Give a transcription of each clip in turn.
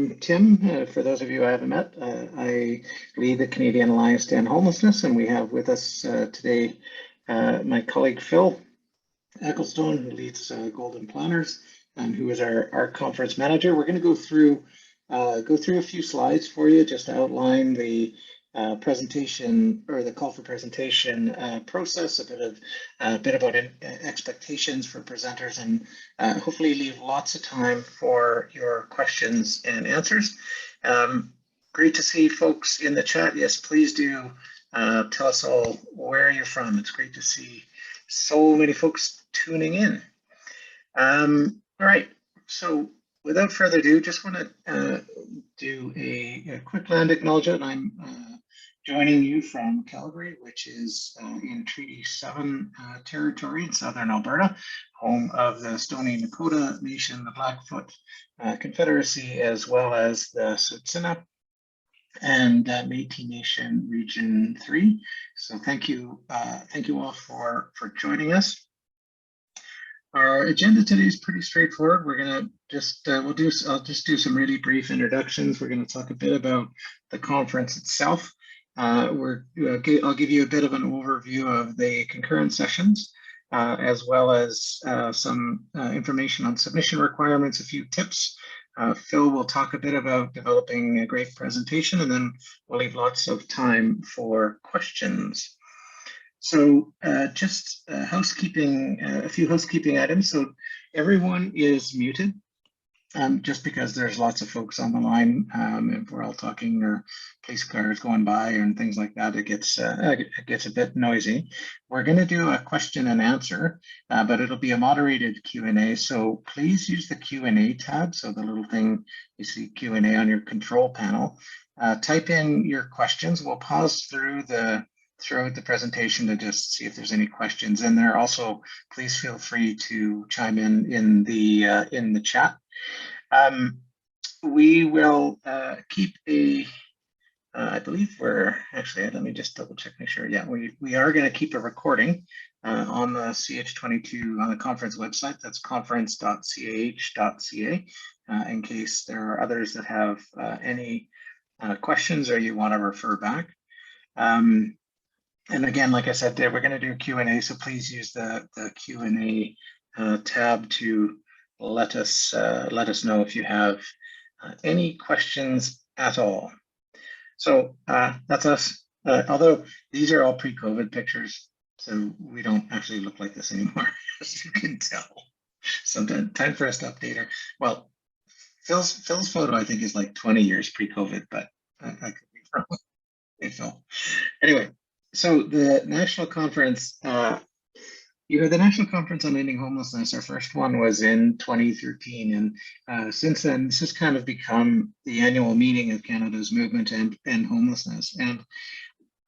I'm Tim. For those of you I haven't met, I lead the Canadian Alliance to End Homelessness, and we have with us today my colleague Phil Ecclestone, who leads Golden Planners and who is our conference manager. We're going to go through a few slides for you just to outline the presentation or the call for presentation process, a bit about expectations for presenters, and hopefully leave lots of time for your questions and answers. Great to see folks in the chat. Yes, please do tell us all where you're from. It's great to see so many folks tuning in. All right, so without further ado, just want to do a quick land acknowledgement. I'm joining you from Calgary, which is in Treaty 7 territory in southern Alberta, home of the Stoney Nakoda Nation, the Blackfoot Confederacy, as well as the Tsuut'ina and Métis Nation Region 3. So thank you all for joining us. Our agenda today is pretty straightforward. We're gonna just I'll just do some really brief introductions. We're going to talk a bit about the conference itself. I'll give you a bit of an overview of the concurrent sessions, as well as some information on submission requirements, a few tips. Phil will talk a bit about developing a great presentation, and then we'll leave lots of time for questions. So just housekeeping, a few housekeeping items. So everyone is muted. Just because there's lots of folks on the line, if we're all talking or police cars going by and things like that, it gets a bit noisy. We're going to do a question and answer, but it'll be a moderated Q&A. So please use the Q&A tab. So the little thing you see Q&A on your control panel. Type in your questions. We'll pause throughout the presentation to just see if there's any questions in there. Also, please feel free to chime in the chat. We will keep I believe we're actually, let me just double check, make sure. Yeah, we are going to keep a recording on the CAEH22 on the conference website. That's conference.caeh.ca in case there are others that have any questions or you want to refer back. And again, like I said, we're going to do Q&A, so please use the Q&A tab to let us know if you have any questions at all. So that's us. Although these are all pre-COVID pictures, so we don't actually look like this anymore, as you can tell. So time for us to update her. Well, Phil's photo I think is like 20 years pre-COVID, but I could be wrong. Hey, Phil. Anyway, so the national conference. The National Conference on Ending Homelessness, our first one was in 2013, and since then, this has kind of become the annual meeting of Canada's movement to end homelessness. And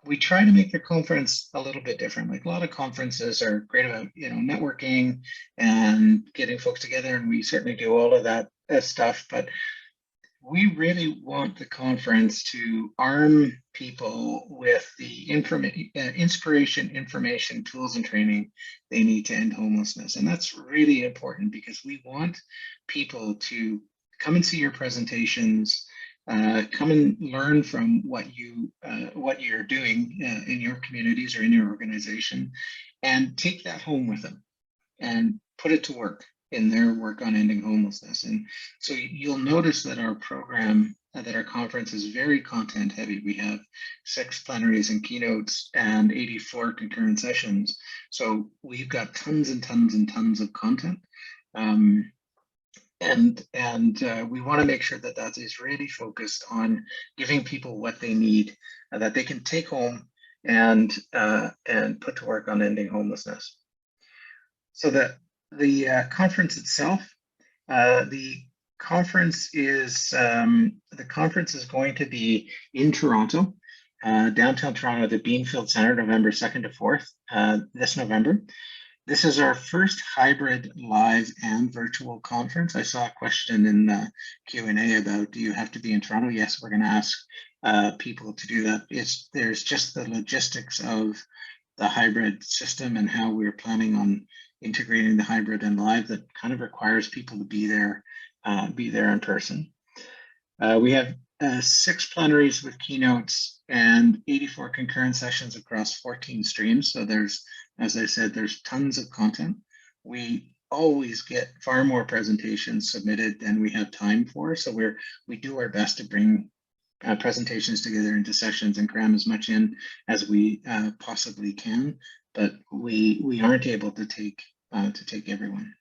we try to make the conference a little bit different. Like a lot of conferences are great about, networking and getting folks together, and we certainly do all of that stuff, but we really want the conference to arm people with the inspiration, information, tools, and training they need to end homelessness. And that's really important because we want people to come and see your presentations, come and learn from what you're doing in your communities or in your organization, and take that home with them and put it to work in their work on ending homelessness. And so you'll notice that our program, that our conference is very content heavy. We have 6 plenaries and keynotes and 84 concurrent sessions. So we've got tons and tons and tons of content. And we want to make sure that that is really focused on giving people what they need, that they can take home and put to work on ending homelessness. So the conference itself, the conference is going to be in Toronto, downtown Toronto, the Beanfield Centre, November 2nd to 4th, this November. This is our first hybrid live and virtual conference. I saw a question in the Q&A about, do you have to be in Toronto? Yes, we're going to ask people to do that. There's just the logistics of the hybrid system and how we're planning on integrating the hybrid and live that kind of requires people to be there in person. We have 6 plenaries with keynotes and 84 concurrent sessions across 14 streams. So there's, as I said, there's tons of content. We always get far more presentations submitted than we have time for. So we do our best to bring presentations together into sessions and cram as much in as we possibly can, but we aren't able to take everyone.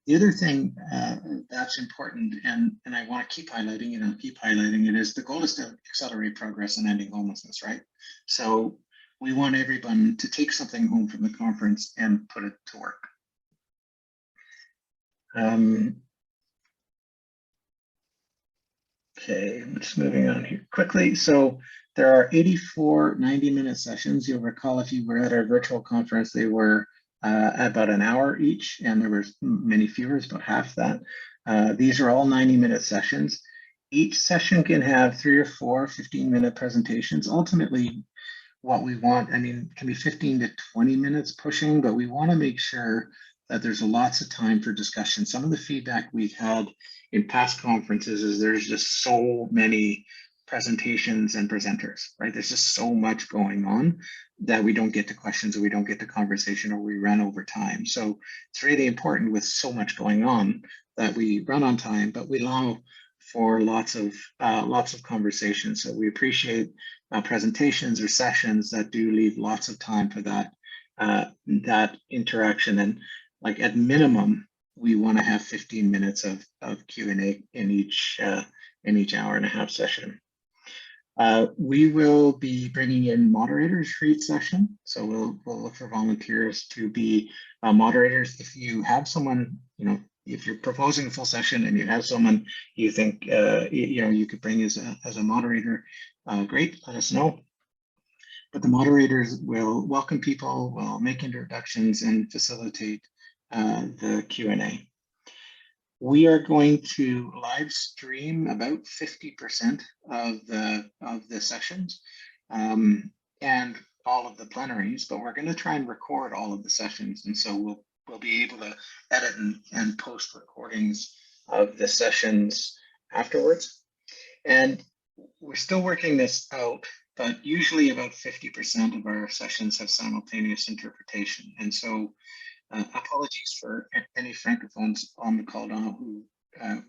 The other thing that's important, and I want to keep highlighting it, and I'll keep highlighting it, is the goal is to accelerate progress in ending homelessness, right? So we want everyone to take something home from the conference and put it to work. Okay, I'm just moving on here quickly. So there are 84 90-minute sessions. You'll recall if you were at our virtual conference, they were about an hour each, and there were many fewer, about half that. These are all 90-minute sessions. Each session can have 3 or 4 15-minute presentations. Ultimately, what we want, I mean, can be 15 to 20 minutes pushing, but we want to make sure that there's lots of time for discussion. Some of the feedback we've had in past conferences is there's just so many presentations and presenters, right? There's just so much going on that we don't get to questions, or we don't get to conversation, or we run over time. So it's really important with so much going on that we run on time, but we allow for lots of conversation. So we appreciate presentations or sessions that do leave lots of time for that that interaction. And like at minimum, we want to have 15 minutes of Q&A in each hour and a half session. We will be bringing in moderators for each session. So we'll look for volunteers to be moderators. If you have someone, if you're proposing a full session and you have someone you think you could bring as a moderator, great, let us know. But the moderators will welcome people, will make introductions, and facilitate the Q&A. We are going to live stream about 50% of the sessions and all of the plenaries, but we're going to try and record all of the sessions, and so we'll be able to edit and post recordings of the sessions afterwards. And we're still working this out, but usually about 50% of our sessions have simultaneous interpretation. And so apologies for any Francophones on the call now who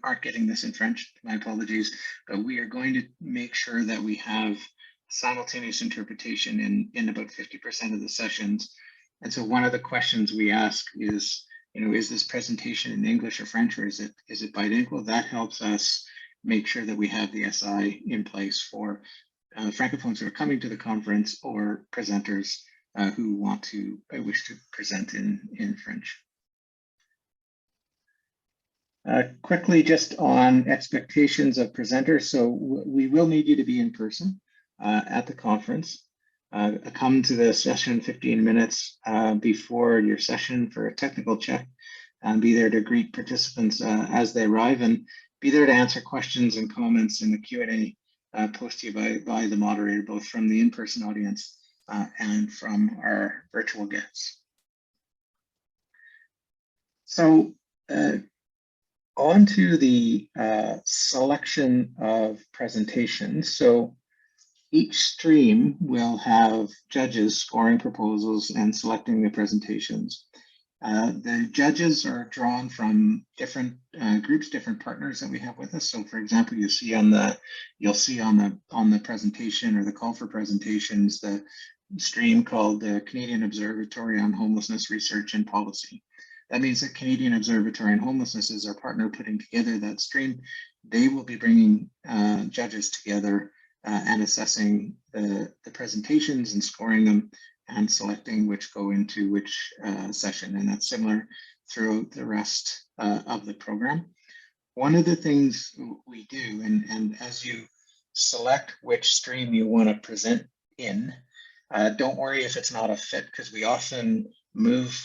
aren't getting this in French, my apologies, but we are going to make sure that we have simultaneous interpretation in about 50% of the sessions. And so one of the questions we ask is, is this presentation in English or French, or is it bilingual? That helps us make sure that we have the SI in place for Francophones who are coming to the conference, or presenters who wish to present in French. Quickly, just on expectations of presenters. So we will need you to be in person at the conference. Come to the session 15 minutes before your session for a technical check, and be there to greet participants as they arrive, and be there to answer questions and comments in the Q&A posted by the moderator, both from the in-person audience and from our virtual guests. So on to the selection of presentations. So each stream will have judges scoring proposals and selecting the presentations. The judges are drawn from different groups, different partners that we have with us. So, for example, you'll see on the presentation, or the call for presentations, the stream called the Canadian Observatory on Homelessness Research and Policy. That means that Canadian Observatory on Homelessness is our partner putting together that stream. They will be bringing judges together and assessing the presentations and scoring them, and selecting which go into which session. And that's similar throughout the rest of the program. One of the things we do, and as you select which stream you want to present in, don't worry if it's not a fit, because we often move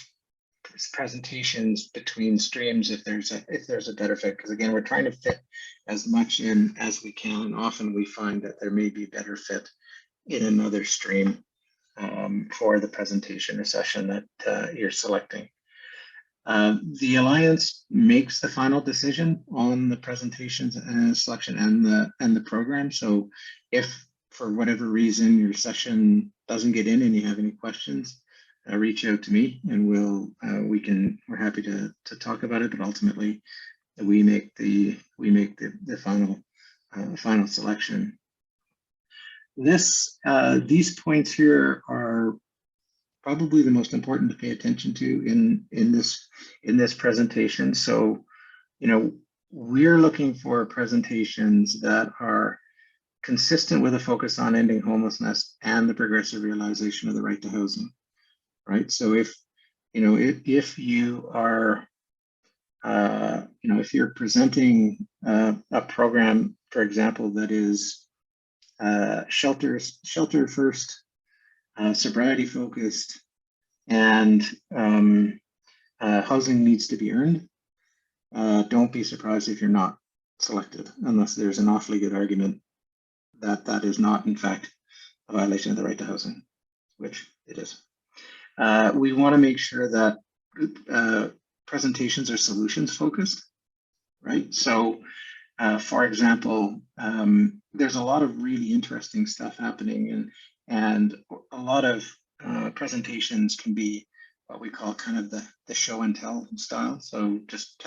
presentations between streams if there's a better fit, because again, we're trying to fit as much in as we can, and often we find that there may be a better fit in another stream for the presentation or session that you're selecting. The Alliance makes the final decision on the presentations and selection and the program. So if for whatever reason your session doesn't get in and you have any questions, reach out to me and we're happy to talk about it. But ultimately, we make the final selection. These points here are probably the most important to pay attention to in this presentation. So, we're looking for presentations that are consistent with a focus on ending homelessness and the progressive realization of the right to housing, right? So if you are, if you're presenting a program, for example, that is shelter first, sobriety focused, and housing needs to be earned, don't be surprised if you're not selected, unless there's an awfully good argument that is not, in fact, a violation of the right to housing, which it is. We want to make sure that presentations are solutions focused, right? So, for example, there's a lot of really interesting stuff happening, and a lot of presentations can be what we call kind of the show and tell style. So just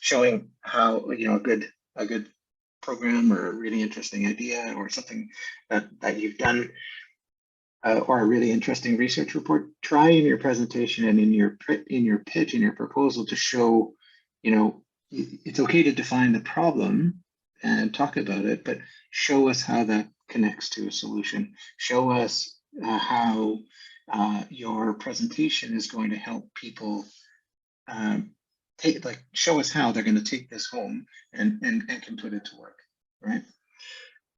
showing how a good program or a really interesting idea or something that you've done, or a really interesting research report. Try in your presentation and in your pitch, in your proposal, to show, it's okay to define the problem and talk about it, but show us how that connects to a solution. Show us how your presentation is going to help people show us how they're going to take this home and can put it to work, right?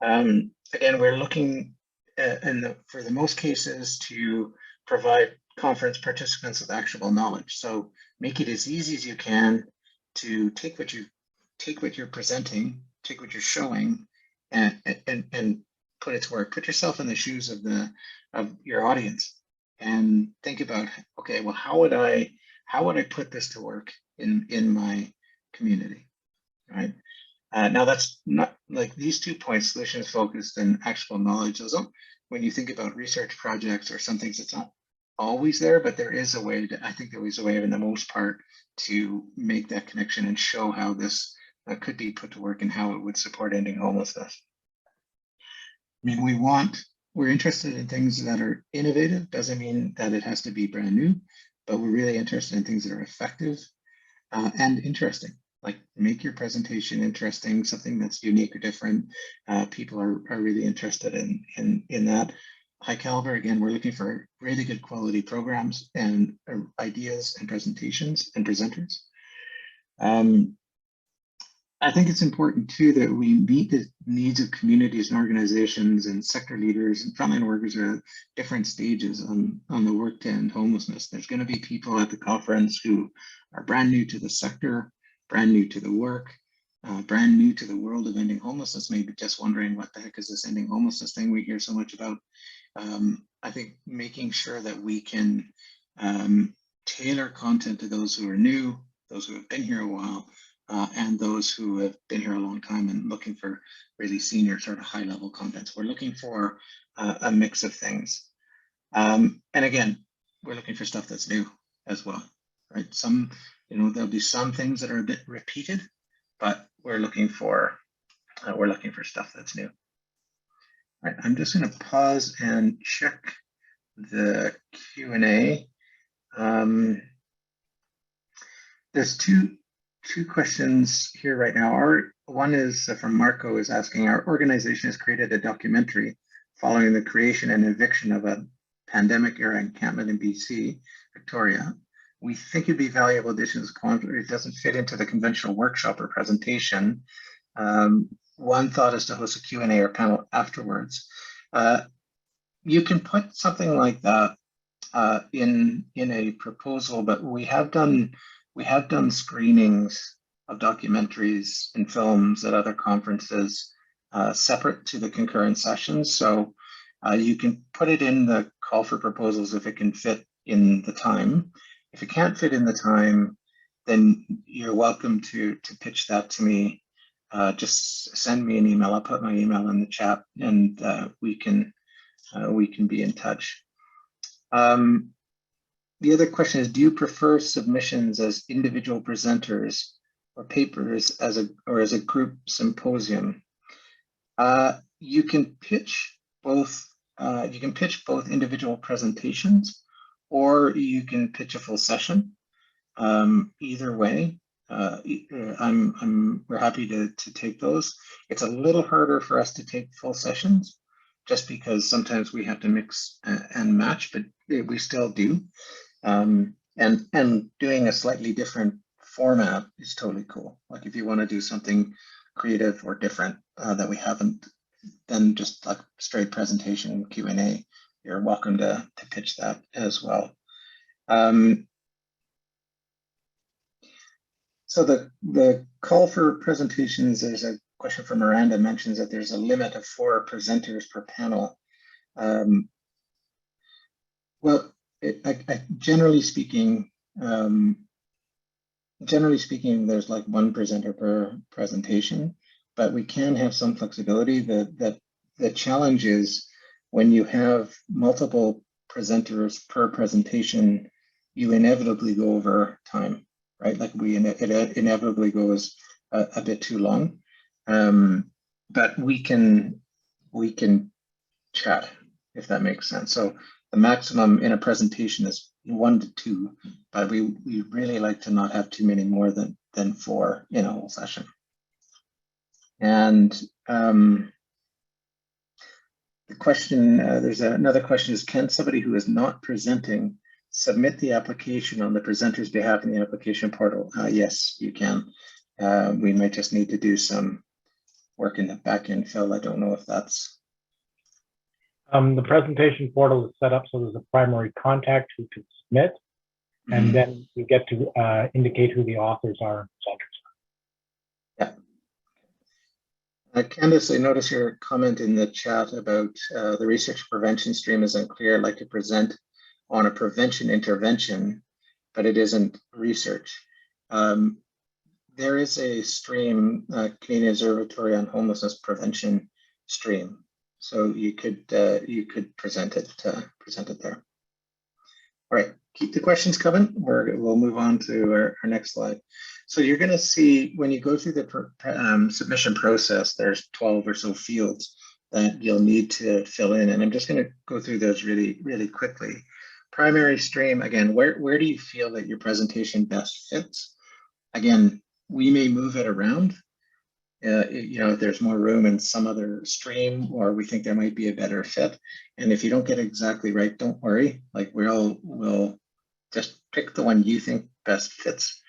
Again, we're looking for the most cases to provide conference participants with actionable knowledge. So make it as easy as you can to take what you're presenting, take what you're showing, and put it to work. Put yourself in the shoes of your audience and think about, okay, well, how would I put this to work in my community, right? Now that's not like these 2 points, solutions focused and actionable knowledge. Those don't, when you think about research projects or some things, it's not always there, but there is a way I think there is a way, in the most part, to make that connection and show how this could be put to work and how it would support ending homelessness. I mean, we're interested in things that are innovative. Doesn't mean that it has to be brand new, but we're really interested in things that are effective and interesting. Like, make your presentation interesting, something that's unique or different. People are really interested in that. High caliber, again, we're looking for really good quality programs and ideas and presentations and presenters. I think it's important too that we meet the needs of communities and organizations and sector leaders and frontline workers at different stages on the work to end homelessness. There's going to be people at the conference who are brand new to the sector, brand new to the work, brand new to the world of ending homelessness, maybe just wondering what the heck is this ending homelessness thing we hear so much about. I think making sure that we can tailor content to those who are new, those who have been here a while, and those who have been here a long time and looking for really senior sort of high level contents. We're looking for a mix of things. And again, we're looking for stuff that's new as well, right? There'll be some things that are a bit repeated, but we're looking for stuff that's new. All right, I'm just going to pause and check the Q&A. There's two questions here right now. One is from Marco, is asking, our organization has created a documentary following the creation and eviction of a pandemic era encampment in BC, Victoria. We think it'd be valuable additions. It doesn't fit into the conventional workshop or presentation. One thought is to host a Q&A or panel afterwards. You can put something like that in a proposal, but we have done screenings of documentaries and films at other conferences separate to the concurrent sessions. So you can put it in the call for proposals if it can fit in the time. If it can't fit in the time, then you're welcome to pitch that to me. Just send me an email. I'll put my email in the chat, and we can be in touch. The other question is, do you prefer submissions as individual presenters or papers as a group symposium? You can pitch both. You can pitch both individual presentations, or you can pitch a full session. Either way, we're happy to take those. It's a little harder for us to take full sessions, just because sometimes we have to mix and match, but we still do. And doing a slightly different format is totally cool. Like if you want to do something creative or different that we haven't, then just like straight presentation and Q&A, you're welcome to pitch that as well. So the call for presentations, there's a question from Miranda, mentions that there's a limit of 4 presenters per panel. Well, generally speaking, there's like 1 presenter per presentation, but we can have some flexibility. The challenge is when you have multiple presenters per presentation, you inevitably go over time, right? Like it inevitably goes a bit too long, but we can chat, if that makes sense. So the maximum in a presentation is 1 to 2, but we really like to not have too many more than 4 in a whole session. And the question, there's another question, is can somebody who is not presenting submit the application on the presenter's behalf in the application portal? Yes, you can. We might just need to do some work in the back end, Phil. I don't know if that's... The presentation portal is set up so there's a primary contact who can submit, and then you get to indicate who the authors are and presenters are. Yeah. Candace, I noticed your comment in the chat about the research prevention stream is unclear. I'd like to present on a prevention intervention, but it isn't research. There is a stream, Canadian Observatory on Homelessness Prevention stream. So you could present it there. All right, keep the questions coming. We'll move on to our next slide. So you're going to see when you go through the submission process, there's 12 or so fields that you'll need to fill in, and I'm just going to go through those really, really quickly. Primary stream, again, where do you feel that your presentation best fits? Again, we may move it around. If there's more room in some other stream, or we think there might be a better fit. And if you don't get it exactly right, don't worry. Like we'll just pick the one you think best fits,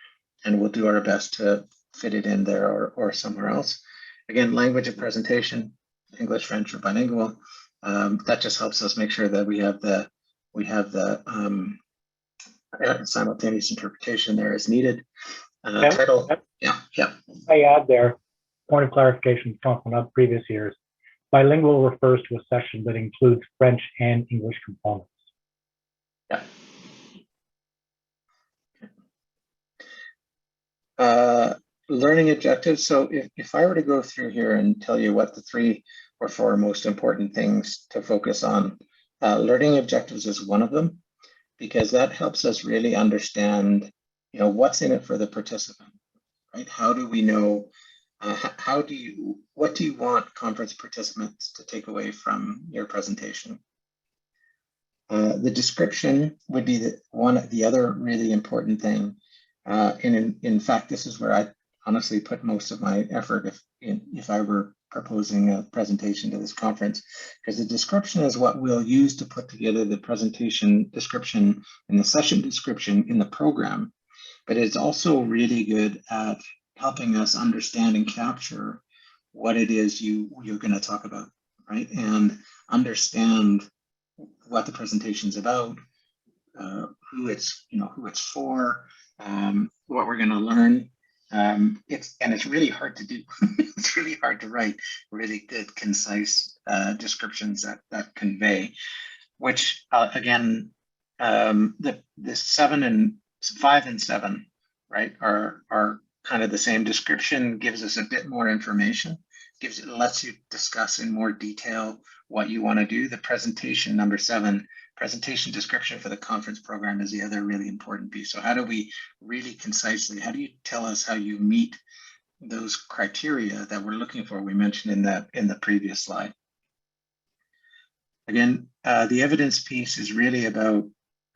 and we'll do our best to fit it in there or somewhere else. Again, language of presentation, English, French, or bilingual. That just helps us make sure that we have the simultaneous interpretation there as needed. Title, yeah. I add there, point of clarification from previous years. Bilingual refers to a session that includes French and English components. Yeah. Learning objectives. So if I were to go through here and tell you what the 3 or 4 most important things to focus on, learning objectives is one of them, because that helps us really understand, what's in it for the participant, right? How do we know? What do you want conference participants to take away from your presentation? The description would be the other really important thing. And in fact, this is where I honestly put most of my effort if I were proposing a presentation to this conference, because the description is what we'll use to put together the presentation description and the session description in the program. But it's also really good at helping us understand and capture what it is you're going to talk about, right? And understand what the presentation is about, who it's for, what we're going to learn. It's really hard to do. It's really hard to write really good, concise descriptions that convey. Which again, the 5 and 7 right, are kind of the same. Description gives us a bit more information, lets you discuss in more detail what you want to do. The presentation, number 7, presentation description for the conference program, is the other really important piece. So how do we really concisely, how do you tell us how you meet those criteria that we're looking for? We mentioned in the previous slide. Again, the evidence piece is really about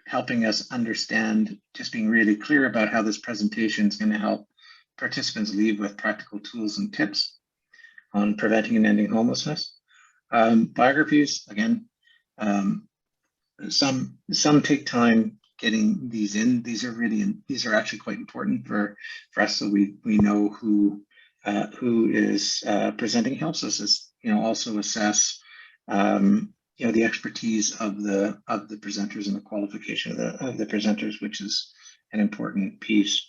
helping us understand, just being really clear about how this presentation is going to help participants leave with practical tools and tips on preventing and ending homelessness. Biographies, again, some take time getting these in. These are actually quite important for us, so we know who is presenting. Helps us also assess the expertise of the presenters and the qualification of the presenters, which is an important piece.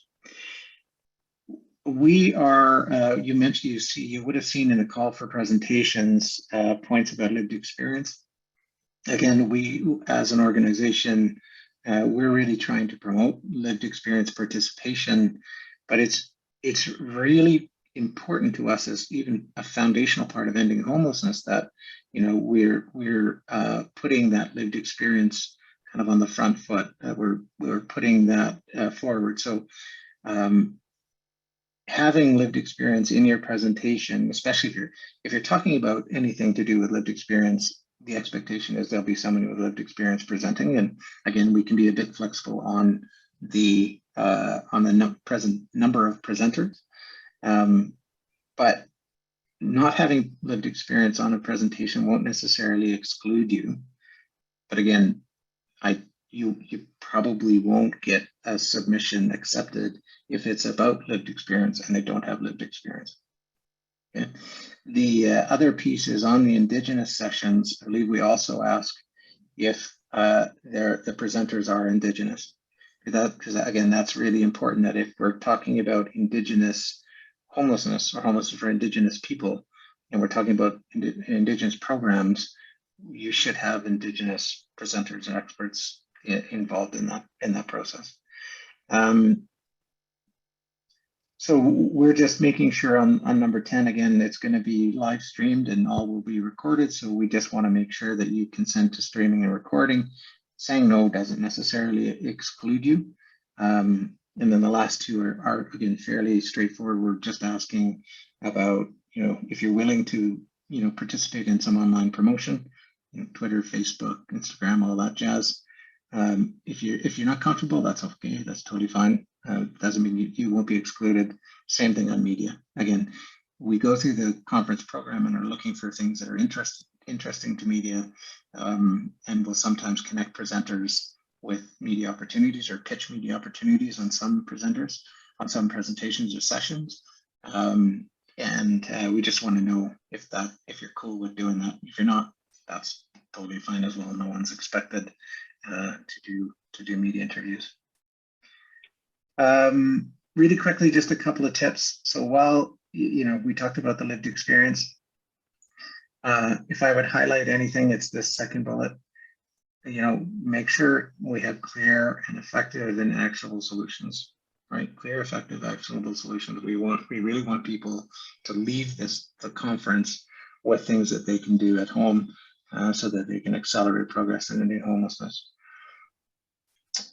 We are, you mentioned, you would have seen in the call for presentations points about lived experience. Again, we as an organization, we're really trying to promote lived experience participation, but it's really important to us as even a foundational part of ending homelessness that we're putting that lived experience kind of on the front foot. We're putting that forward. So having lived experience in your presentation, especially if you're talking about anything to do with lived experience, the expectation is there'll be someone with lived experience presenting. And again, we can be a bit flexible on the present number of presenters. But not having lived experience on a presentation won't necessarily exclude you. But again, you probably won't get a submission accepted if it's about lived experience and they don't have lived experience. Okay. The other piece is on the Indigenous sessions. I believe we also ask if the presenters are Indigenous. Because again, that's really important, that if we're talking about Indigenous homelessness or homelessness for Indigenous people, and we're talking about Indigenous programs, you should have Indigenous presenters and experts involved in that process. So we're just making sure on number 10, again, it's going to be live streamed and all will be recorded. So we just want to make sure that you consent to streaming and recording. Saying no doesn't necessarily exclude you. And then the last two are again, fairly straightforward. We're just asking about, if you're willing to, participate in some online promotion, Twitter, Facebook, Instagram, all that jazz. If you're not comfortable, that's okay. That's totally fine. Doesn't mean you won't be excluded. Same thing on media. Again, we go through the conference program and are looking for things that are interesting to media, and we'll sometimes connect presenters with media opportunities or pitch media opportunities on some presenters, on some presentations or sessions. And we just want to know if you're cool with doing that. If you're not, that's totally fine as well. No one's expected to do media interviews. Really quickly, just a couple of tips. So while we talked about the lived experience, if I would highlight anything, it's this second bullet. Make sure we have clear and effective and actionable solutions. Right, clear, effective, actionable solutions. We really want people to leave the conference with things that they can do at home, so that they can accelerate progress in ending homelessness.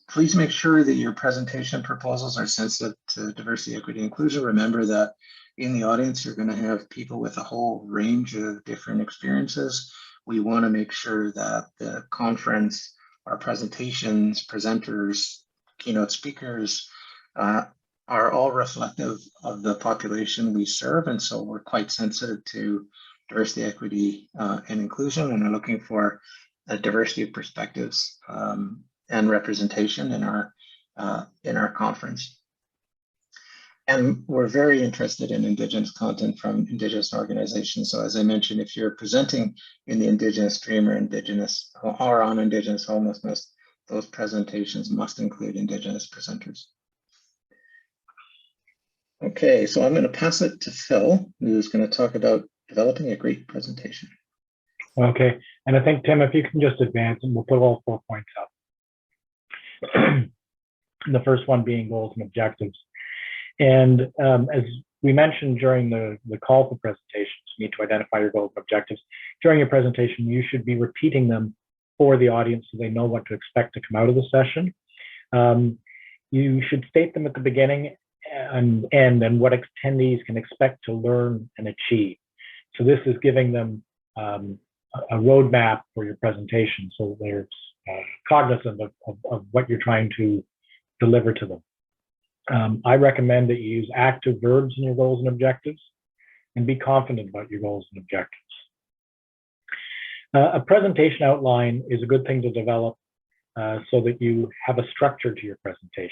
Please make sure that your presentation proposals are sensitive to diversity, equity, inclusion. Remember that in the audience, you're going to have people with a whole range of different experiences. We want to make sure that the conference, our presentations, presenters, keynote speakers are all reflective of the population we serve. And so we're quite sensitive to diversity, equity, and inclusion, and are looking for a diversity of perspectives and representation in our conference. And we're very interested in Indigenous content from Indigenous organizations. So as I mentioned, if you're presenting in the Indigenous stream or on Indigenous homelessness, those presentations must include Indigenous presenters. Okay, so I'm going to pass it to Phil, who's going to talk about developing a great presentation. Okay, and I think, Tim, if you can just advance and we'll put all 4 points up. The first one being goals and objectives. And as we mentioned during the call for presentations, you need to identify your goals and objectives. During your presentation, you should be repeating them for the audience so they know what to expect to come out of the session. You should state them at the beginning and end and what attendees can expect to learn and achieve. So this is giving them a roadmap for your presentation so they're cognizant of what you're trying to deliver to them. I recommend that you use active verbs in your goals and objectives and be confident about your goals and objectives. A presentation outline is a good thing to develop so that you have a structure to your presentation.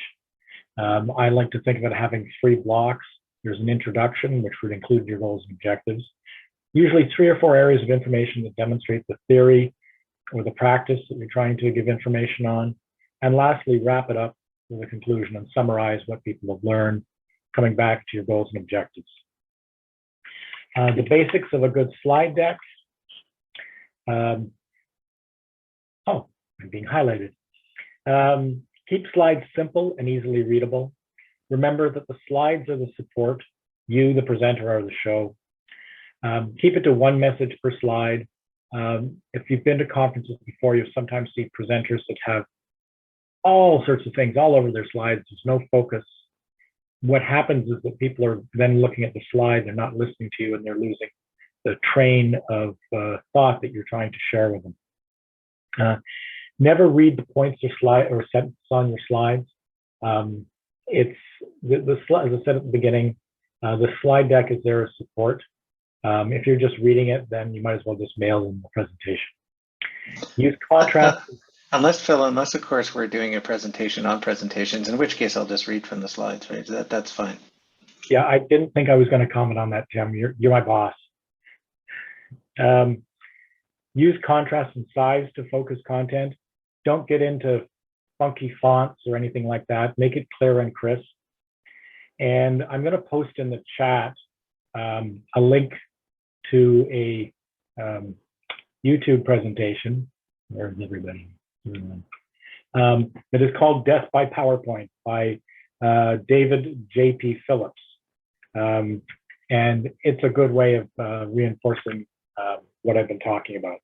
I like to think of it having 3 blocks. There's an introduction, which would include your goals and objectives. Usually 3 or 4 areas of information that demonstrate the theory or the practice that you're trying to give information on. And lastly, wrap it up with a conclusion and summarize what people have learned, coming back to your goals and objectives. The basics of a good slide deck. Oh, I'm being highlighted. Keep slides simple and easily readable. Remember that the slides are the support. You, the presenter, are the show. Keep it to 1 message per slide. If you've been to conferences before, you'll sometimes see presenters that have all sorts of things all over their slides. There's no focus. What happens is that people are then looking at the slide, they're not listening to you, and they're losing the train of thought that you're trying to share with them. Never read the points or slide or sentences on your slides. It's the slide, as I said at the beginning, the slide deck is there as support. If you're just reading it, then you might as well just mail in the presentation. Use contrast. Unless, Phil, of course we're doing a presentation on presentations, in which case I'll just read from the slides, right? That's fine. Yeah, I didn't think I was going to comment on that, Tim. You're my boss. Use contrast and size to focus content. Don't get into funky fonts or anything like that. Make it clear and crisp. And I'm going to post in the chat a link to a YouTube presentation. Where is everybody? That is called Death by PowerPoint by David J.P. Phillips. And it's a good way of reinforcing what I've been talking about.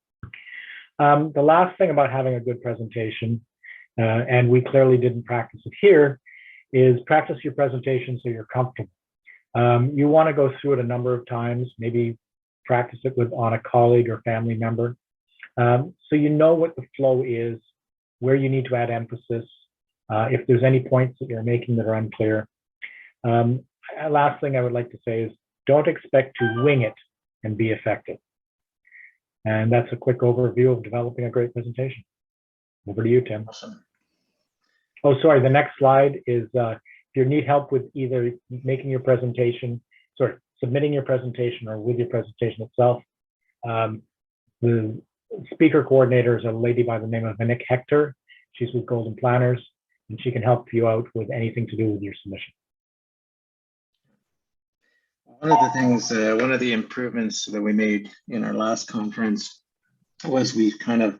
The last thing about having a good presentation, and we clearly didn't practice it here, is practice your presentation so you're comfortable. You want to go through it a number of times, maybe practice it on a colleague or family member, so you know what the flow is, where you need to add emphasis, if there's any points that you're making that are unclear. Last thing I would like to say is don't expect to wing it and be effective. And that's a quick overview of developing a great presentation. Over to you, Tim. Awesome. Oh, sorry, the next slide is if you need help with either making your presentation, submitting your presentation or with your presentation itself. The speaker coordinator is a lady by the name of Anik Hector. She's with Golden Planners, and she can help you out with anything to do with your submission. One of the things, one of the improvements that we made in our last conference was we kind of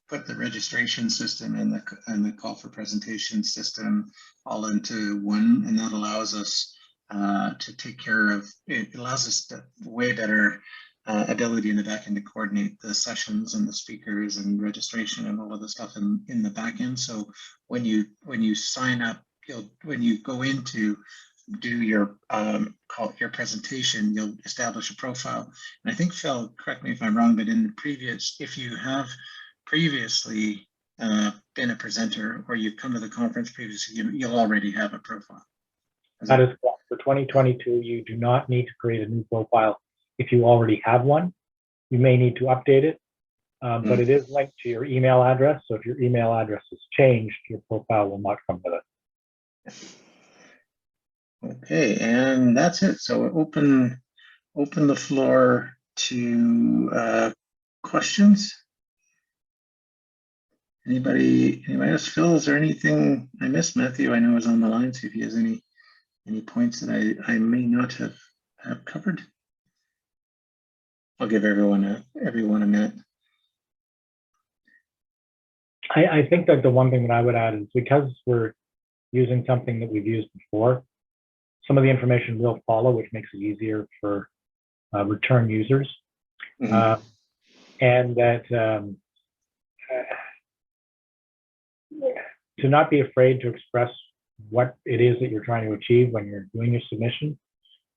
put the registration system and the call for presentation system all into one, and that allows us to take care of, it allows us to way better ability in the back end to coordinate the sessions and the speakers and registration and all of the stuff in the back end. So when you sign up, when you go into do your presentation, you'll establish a profile. And I think, Phil, correct me if I'm wrong, but in the previous, if you have previously been a presenter or you've come to the conference previously, you'll already have a profile. That is correct. For 2022, you do not need to create a new profile if you already have one. You may need to update it, but it is linked to your email address. So if your email address is changed, your profile will not come with it. Okay, and that's it. So open the floor to questions. Anybody else? Phil, is there anything I missed? Matthew, I know is on the line. See if he has any points that I may not have covered. I'll give everyone a minute. I think that the one thing that I would add is because we're using something that we've used before, some of the information will follow, which makes it easier for return users. And that to not be afraid to express what it is that you're trying to achieve when you're doing your submission.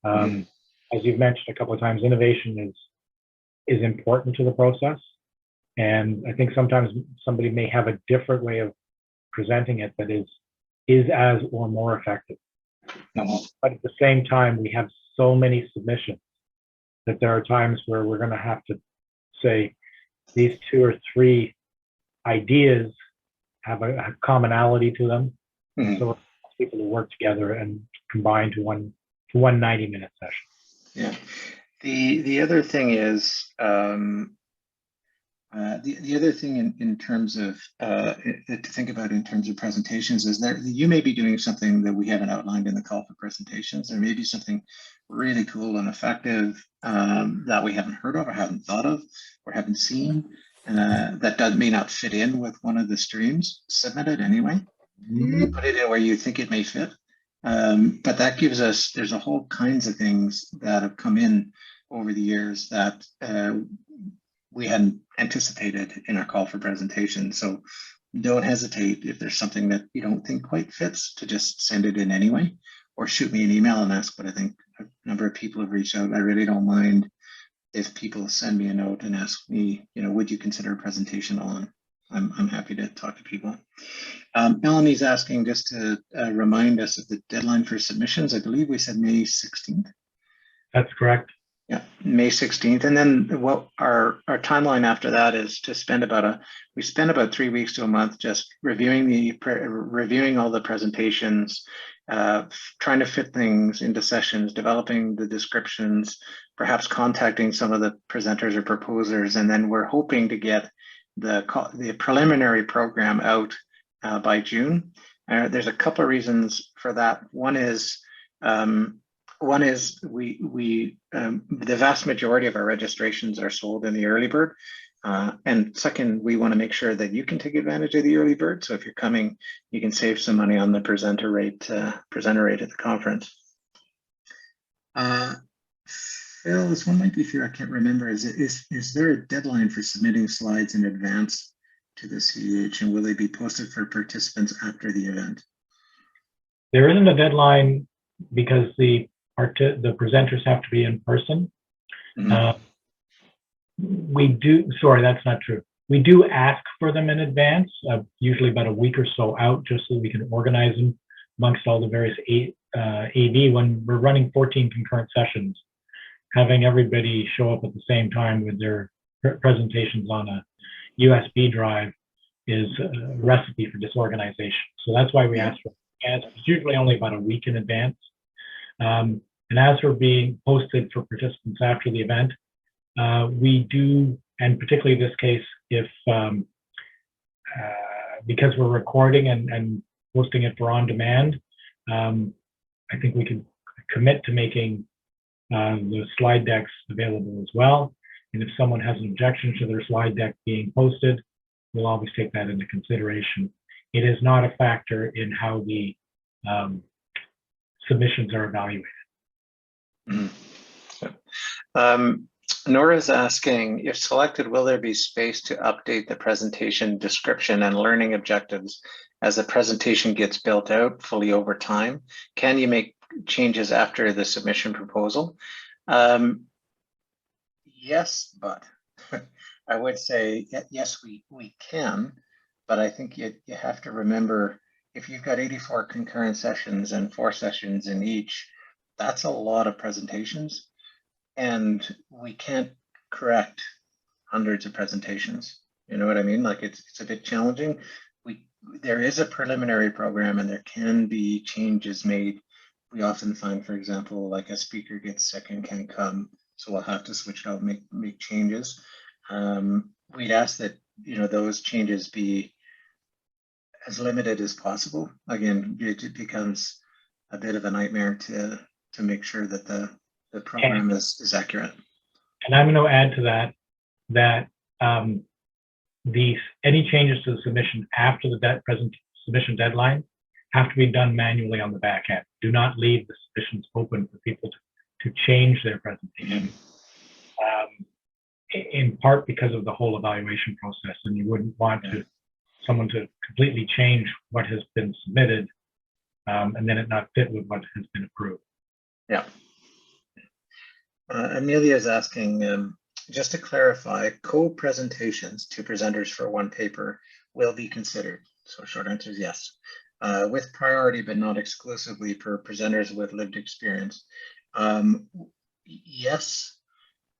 As you've mentioned a couple of times, innovation is important to the process. And I think sometimes somebody may have a different way of presenting it that is as or more effective. But at the same time, we have so many submissions that there are times where we're going to have to say these 2 or 3 ideas have a commonality to them. So people to work together and combine to one 90-minute session. Yeah. The other thing is the other thing in terms of to think about in terms of presentations is that you may be doing something that we haven't outlined in the call for presentations. There may be something really cool and effective that we haven't heard of or haven't thought of or haven't seen that may not fit in with one of the streams. Submit it anyway. Put it in where you think it may fit. But that gives us, there's a whole kinds of things that have come in over the years that we hadn't anticipated in our call for presentation. So don't hesitate if there's something that you don't think quite fits to just send it in anyway, or shoot me an email and ask what I think. A number of people have reached out. I really don't mind if people send me a note and ask me, would you consider a presentation on? I'm happy to talk to people. Melanie's asking just to remind us of the deadline for submissions. I believe we said May 16th. That's correct. Yeah, May 16th. And then what our timeline after that is to spend we spend about 3 weeks to a month just reviewing all the presentations, trying to fit things into sessions, developing the descriptions, perhaps contacting some of the presenters or proposers, and then we're hoping to get the preliminary program out by June. There's a couple of reasons for that. One is we the vast majority of our registrations are sold in the early bird. And second, we want to make sure that you can take advantage of the early bird. So if you're coming, you can save some money on the presenter rate at the conference. Phil, this one might be for you. I can't remember. Is there a deadline for submitting slides in advance to the CEH, and will they be posted for participants after the event? There isn't a deadline because the presenters have to be in person. We do, sorry, that's not true. We do ask for them in advance, usually about a week or so out, just so we can organize them amongst all the various AV. When we're running 14 concurrent sessions, having everybody show up at the same time with their presentations on a USB drive is a recipe for disorganization. So that's why we ask for it. It's usually only about a week in advance. And as for being posted for participants after the event, we do, and particularly this case, if because we're recording and posting it for on demand, I think we can commit to making the slide decks available as well. And if someone has an objection to their slide deck being posted, we'll always take that into consideration. It is not a factor in how the submissions are evaluated. Nora's asking, if selected, will there be space to update the presentation description and learning objectives as the presentation gets built out fully over time? Can you make changes after the submission proposal? Yes, but I would say yes, we can, but I think you have to remember, if you've got 84 concurrent sessions and 4 sessions in each, that's a lot of presentations, and we can't correct hundreds of presentations. You know what I mean? Like it's a bit challenging. There is a preliminary program and there can be changes made. We often find, for example, like a speaker gets sick and can't come, so we'll have to switch it out and make changes. We'd ask that those changes be as limited as possible. Again, it becomes a bit of a nightmare to make sure that the program is accurate. And I'm going to add to that any changes to the submission after the submission deadline have to be done manually on the back end. Do not leave the submissions open for people to change their presentation. In part because of the whole evaluation process, and you wouldn't want someone to completely change what has been submitted and then it not fit with what has been approved. Yeah. Amelia is asking, just to clarify, co-presentations to presenters for one paper will be considered. So short answer is yes. With priority, but not exclusively for presenters with lived experience. Yes,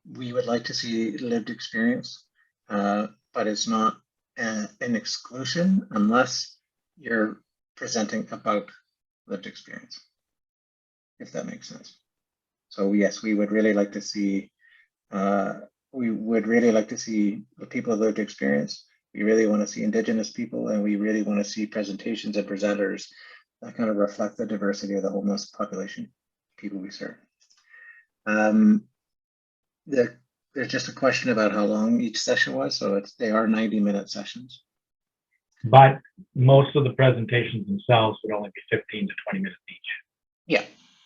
we would like to see lived experience, but it's not an exclusion unless you're presenting about lived experience, if that makes sense. So yes, we would really like to see the people with lived experience. We really want to see Indigenous people, and we really want to see presentations and presenters that kind of reflect the diversity of the homeless population, people we serve. There's just a question about how long each session was, so they are 90-minute sessions. But most of the presentations themselves would only be 15 to 20 minutes each. Yeah,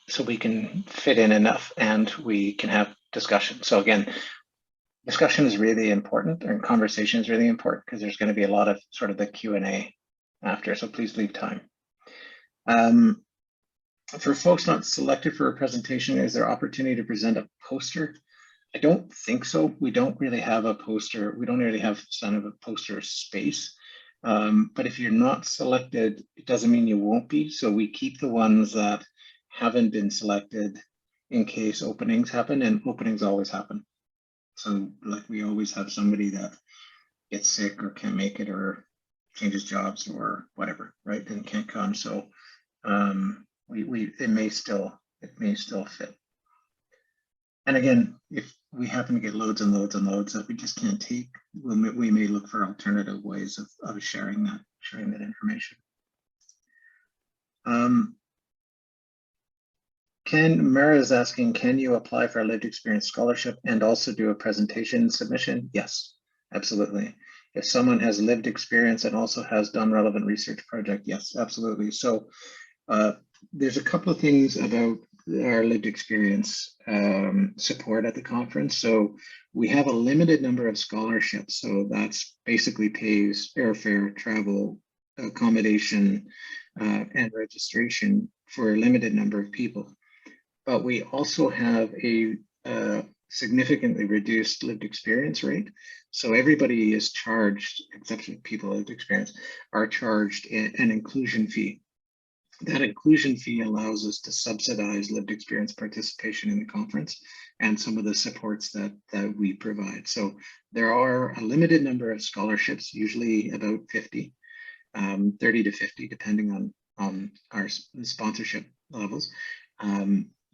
so we can fit in enough and we can have discussion. So again, discussion is really important, and conversation is really important, because there's going to be a lot of sort of the Q&A after, so please leave time. For folks not selected for a presentation, is there opportunity to present a poster? I don't think so. We don't really have a poster. We don't really have kind of a poster space. But if you're not selected, it doesn't mean you won't be. So we keep the ones that haven't been selected in case openings happen, and openings always happen. So like we always have somebody that gets sick or can't make it or changes jobs or whatever, right? And can't come. So it may still fit. And again, if we happen to get loads and loads and loads that we just can't take, we may look for alternative ways of sharing that information. Mara is asking, can you apply for a lived experience scholarship and also do a presentation submission? Yes, absolutely. If someone has lived experience and also has done relevant research project, yes, absolutely. So there's a couple of things about our lived experience support at the conference. So we have a limited number of scholarships. So that's basically pays airfare, travel, accommodation, and registration for a limited number of people. But we also have a significantly reduced lived experience rate. So everybody is charged, except for people with lived experience, are charged an inclusion fee. That inclusion fee allows us to subsidize lived experience participation in the conference and some of the supports that we provide. So there are a limited number of scholarships, usually about 50, 30 to 50, depending on our sponsorship levels.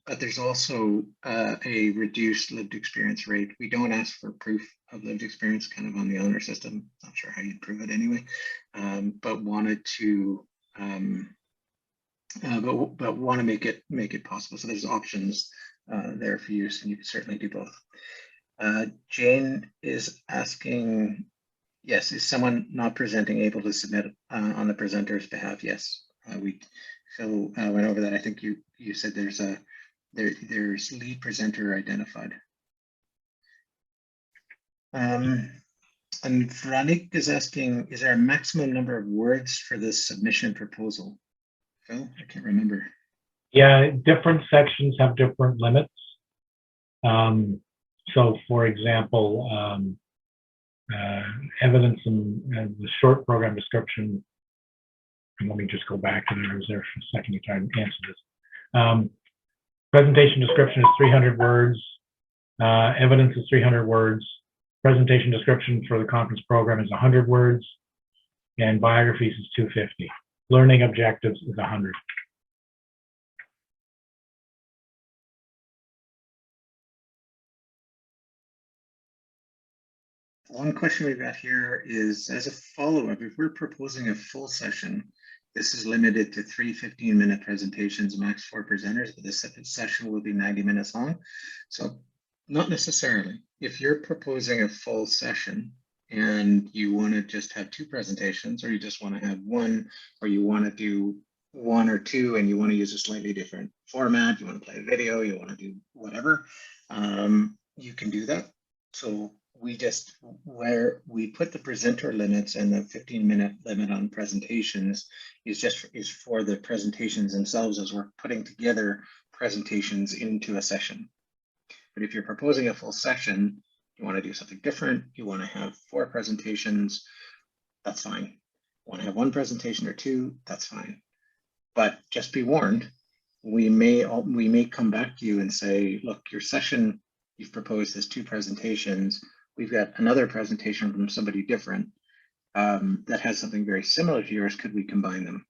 But there's also a reduced lived experience rate. We don't ask for proof of lived experience, kind of on the honor system. Not sure how you'd prove it anyway, but wanted to but want to make it possible. So there's options there for use, and you can certainly do both. Jane is asking, yes, is someone not presenting able to submit on the presenter's behalf? Yes, Phil went over that. I think you said there's lead presenter identified. And Vranik is asking, is there a maximum number of words for this submission proposal? Phil, I can't remember. Yeah, different sections have different limits. So for example, evidence in the short program description, and let me just go back to there. I was there for a second to try and answer this. Presentation description is 300 words. Evidence is 300 words. Presentation description for the conference program is 100 words. And biographies is 250. Learning objectives is 100. One question we've got here is, as a follow-up, if we're proposing a full session, this is limited to 3 15-minute presentations, max 4 presenters, but this session will be 90 minutes long. So not necessarily. If you're proposing a full session and you want to just have 2 presentations, or you just want to have 1, or you want to do one or two and you want to use a slightly different format, you want to play a video, you want to do whatever, you can do that. So where we put the presenter limits and the 15-minute limit on presentations is for the presentations themselves, as we're putting together presentations into a session. But if you're proposing a full session, you want to do something different, you want to have 4 presentations, that's fine. You want to have 1 presentation or 2, that's fine. But just be warned, we may come back to you and say, look, your session you've proposed is 2 presentations. We've got another presentation from somebody different that has something very similar to yours. Could we combine them?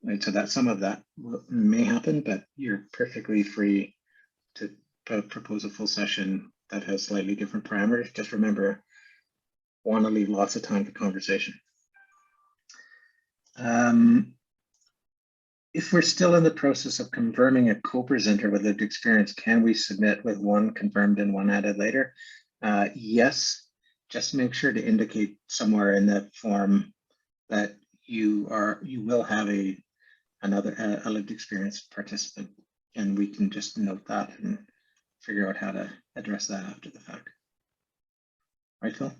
Right, so that some of that may happen, but you're perfectly free to propose a full session that has slightly different parameters. Just remember, want to leave lots of time for conversation. If we're still in the process of confirming a co-presenter with lived experience, can we submit with 1 confirmed and 1 added later? Yes, just make sure to indicate somewhere in that form that you will have a lived experience participant, and we can just note that and figure out how to address that after the fact. Right, Phil?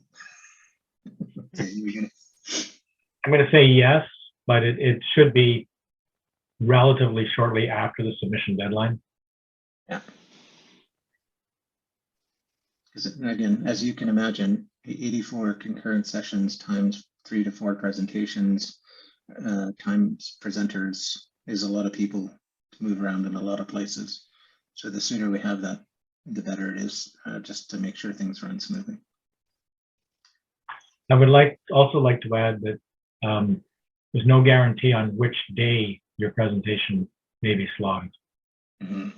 I'm going to say yes, but it should be relatively shortly after the submission deadline. Yeah. Because again, as you can imagine, 84 concurrent sessions times 3 to 4 presentations times presenters is a lot of people to move around in a lot of places. So the sooner we have that, the better it is, just to make sure things run smoothly. I would also like to add that there's no guarantee on which day your presentation may be slotted. Mm-hmm.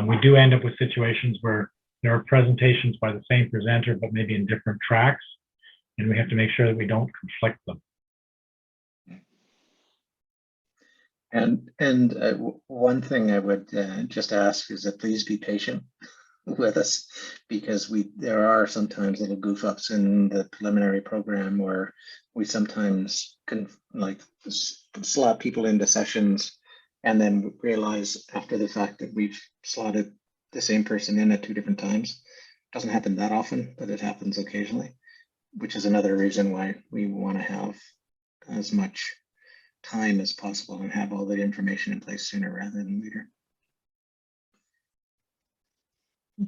We do end up with situations where there are presentations by the same presenter, but maybe in different tracks, and we have to make sure that we don't conflict them. And one thing I would just ask is that please be patient with us, because there are sometimes little goof ups in the preliminary program where we sometimes can slot people into sessions and then realize after the fact that we've slotted the same person in at 2 different times. It doesn't happen that often, but it happens occasionally, which is another reason why we want to have as much time as possible and have all the information in place sooner rather than later.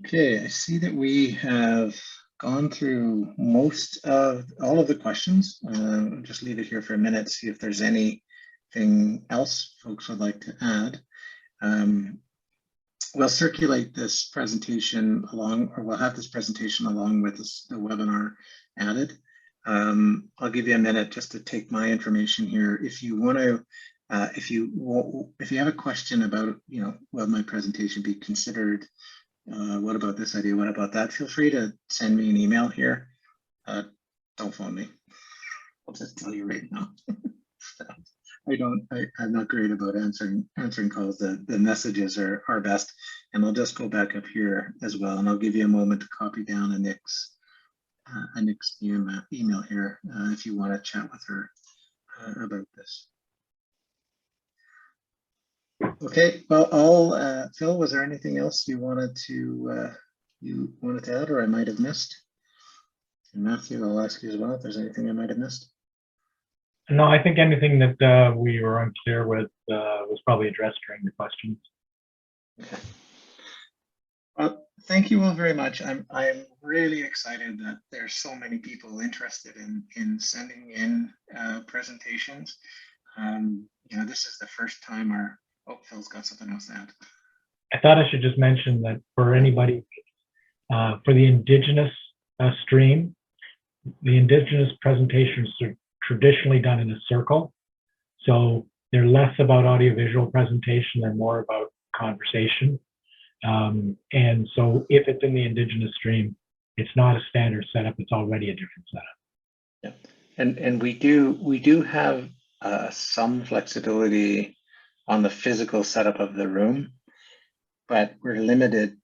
Okay, I see that we have gone through all of the questions. I'll just leave it here for a minute, see if there's anything else folks would like to add. We'll circulate this presentation we'll have this presentation along with the webinar added. I'll give you a minute just to take my information here. If you want to, if you have a question about, will my presentation be considered? What about this idea? What about that? Feel free to send me an email here. Don't phone me. I'll just tell you right now. I'm not great about answering calls. The messages are best, and I'll just go back up here as well, and I'll give you a moment to copy down a Nick's email here if you want to chat with her about this. Okay, well, Phil, was there anything else you wanted to add, or I might have missed? And Matthew, I'll ask you as well if there's anything I might have missed. No, I think anything that we were unclear with was probably addressed during the questions. Okay. Well, thank you all very much. I'm really excited that there's so many people interested in sending in presentations. This is the first time Phil's got something else to add. I thought I should just mention that for anybody, for the Indigenous stream, the Indigenous presentations are traditionally done in a circle. So they're less about audiovisual presentation, they're more about conversation. And so if it's in the Indigenous stream, it's not a standard setup, it's already a different setup. Yeah, and we do have some flexibility on the physical setup of the room, but we're limited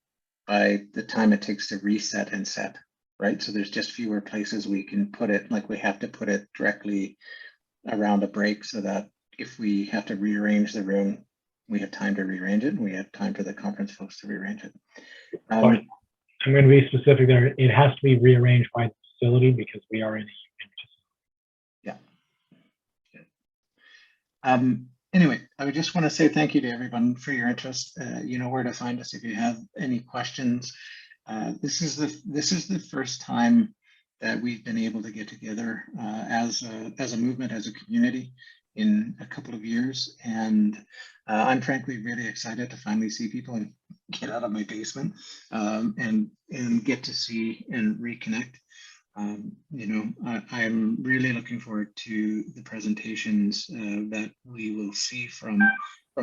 by the time it takes to reset and set, right? So there's just fewer places we can put it, like we have to put it directly around a break so that if we have to rearrange the room, we have time to rearrange it, and we have time for the conference folks to rearrange it. I'm going to be specific there. It has to be rearranged by the facility because we are in a union facility. Yeah. Anyway, I would just want to say thank you to everyone for your interest. You know where to find us if you have any questions. This is the first time that we've been able to get together as a movement, as a community, in a couple of years, and I'm frankly really excited to finally see people and get out of my basement and get to see and reconnect. You know, I'm really looking forward to the presentations that we will see from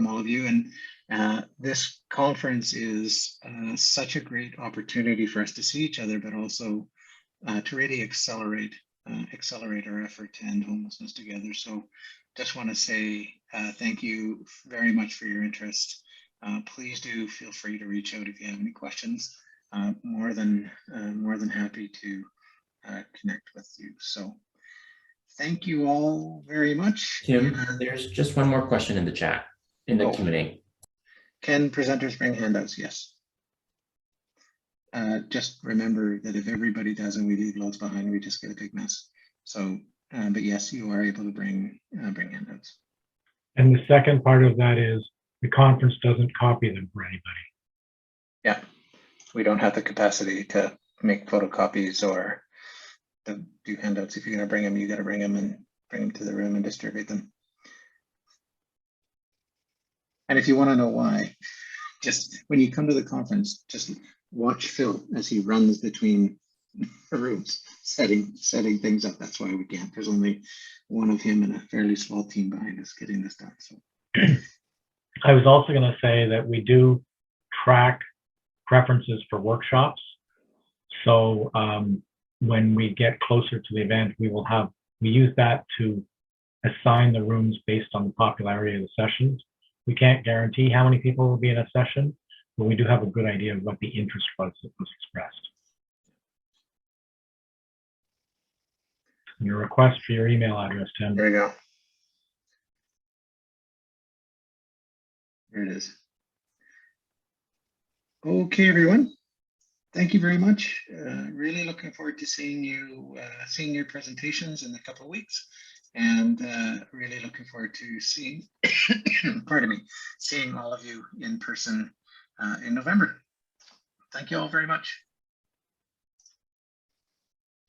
all of you, and this conference is such a great opportunity for us to see each other, but also to really accelerate our effort to end homelessness together. So just want to say thank you very much for your interest. Please do feel free to reach out if you have any questions. More than happy to connect with you. So thank you all very much. Tim, there's just one more question in the chat, in the Q&A. Can presenters bring handouts? Yes. Just remember that if everybody does and we leave loads behind, we just get a big mess. So, but yes, you are able to bring handouts. And the second part of that is the conference doesn't copy them for anybody. Yeah, we don't have the capacity to make photocopies or to do handouts. If you're going to bring them, you got to bring them and bring them to the room and distribute them. And if you want to know why, just when you come to the conference, just watch Phil as he runs between rooms, setting things up. That's why we can't. There's only one of him and a fairly small team behind us getting this done. So I was also going to say that we do track preferences for workshops. So when we get closer to the event, we use that to assign the rooms based on the popularity of the sessions. We can't guarantee how many people will be in a session, but we do have a good idea of what the interest was that was expressed. Your request for your email address, Tim. there you go. There it is. Okay, everyone. Thank you very much. Really looking forward to seeing your presentations in a couple of weeks, and really looking forward to seeing, pardon me, seeing all of you in person in November. Thank you all very much.